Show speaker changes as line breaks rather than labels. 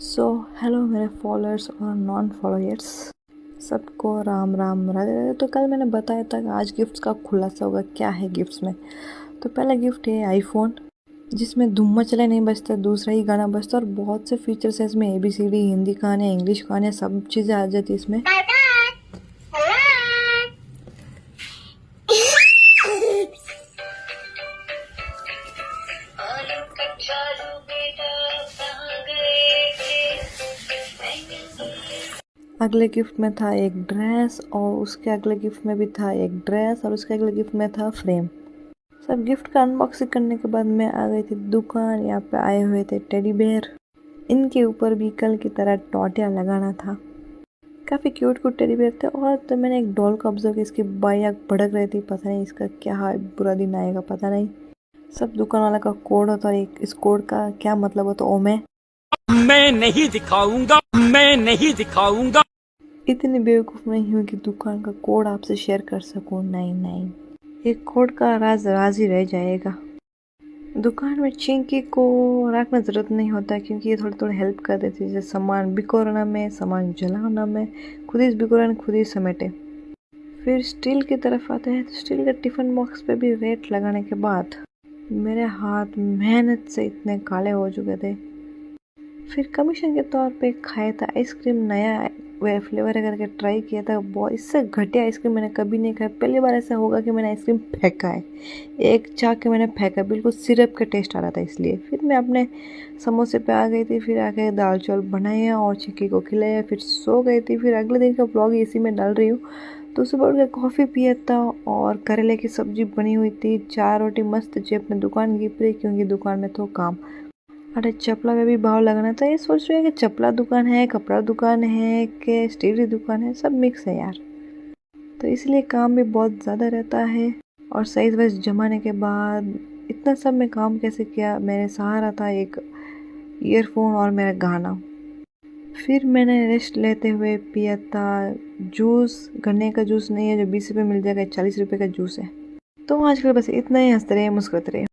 So hello मेरे followers और non followers, सबको राम राम राधे राधे। तो कल मैंने बताया था कि आज गिफ्ट्स का खुलासा होगा। क्या है गिफ्ट्स में? तो पहला गिफ्ट है आईफोन, जिसमें धुम मचले नहीं बजता, दूसरा ही गाना बजता और बहुत से फीचर्स है इसमें। ABCD, हिंदी कहानियाँ, इंग्लिश कहानियाँ, सब चीज़ें आ जाती है इसमें। अगले गिफ्ट में था एक ड्रेस, और उसके अगले गिफ्ट में भी था एक ड्रेस, और उसके अगले गिफ्ट में था फ्रेम। सब गिफ्ट का अनबॉक्सिंग करने के बाद मैं आ गई थी दुकान। यहाँ पे आए हुए थे टेडी बेयर, इनके ऊपर भी कल की तरह टोटिया लगाना था। काफ़ी क्यूट क्यूट टेडी बेयर थे। और तो मैंने एक डॉल को ऑब्जर्व किया, इसकी बाइयाँ भड़क रही थी। पता नहीं इसका क्या बुरा दिन आएगा, पता नहीं। सब दुकान वाला का कोड होता है, इस कोड का क्या मतलब होता है?
मैं नहीं दिखाऊंगा, मैं नहीं दिखाऊंगा।
इतनी बेवकूफ़ नहीं हूँ कि दुकान का कोड आपसे शेयर कर सकूँ। नहीं नहीं, एक कोड का राज राज ही रह जाएगा। दुकान में चिंकी को रखना ज़रूरत नहीं होता, क्योंकि ये थोड़ी थोड़ी हेल्प कर देती है। जैसे सामान बिकोरना में, सामान जलाना में, खुद ही बिकोरन खुद ही समेटे। फिर स्टील की तरफ आते हैं तो स्टील के टिफ़िन बॉक्स पे भी रेट लगाने के बाद मेरे हाथ मेहनत से इतने काले हो चुके थे। फिर कमीशन के तौर पे खाया था आइसक्रीम, नया वे फ्लेवर करके ट्राई किया था। बहुत इससे घटिया आइसक्रीम मैंने कभी नहीं खाया। पहली बार ऐसा होगा कि मैंने आइसक्रीम फेंका है। एक चाक के मैंने फेंका, बिल्कुल सिरप का टेस्ट आ रहा था इसलिए। फिर मैं अपने समोसे पे आ गई थी। फिर आके दाल चावल बनाए और चिक्की को खिलाया, फिर सो गई थी। फिर अगले दिन का ब्लॉग इसी में डाल रही हूँ। तो सुबह उठ के कॉफ़ी पिया था और करेले की सब्जी बनी हुई थी, 4 रोटी मस्त जेब में दुकान की पड़ी, क्योंकि दुकान में तो काम। अरे चपला में भी भाव लगाना था। ये सोच रहे हैं कि चपला दुकान है, कपड़ा दुकान है कि स्टील की दुकान है, सब मिक्स है यार। तो इसलिए काम भी बहुत ज़्यादा रहता है। और साइज वाइज जमाने के बाद इतना सब में काम कैसे किया? मेरे सहारा था एक ईयरफोन और मेरा गाना। फिर मैंने रेस्ट लेते हुए पिया था जूस। गन्ने का जूस नहीं है जो 20 रुपये मिल जाएगा, 40 रुपये का जूस है। तो आजकल बस इतना ही, हंसते रहिए, मुस्कुराते रहिए।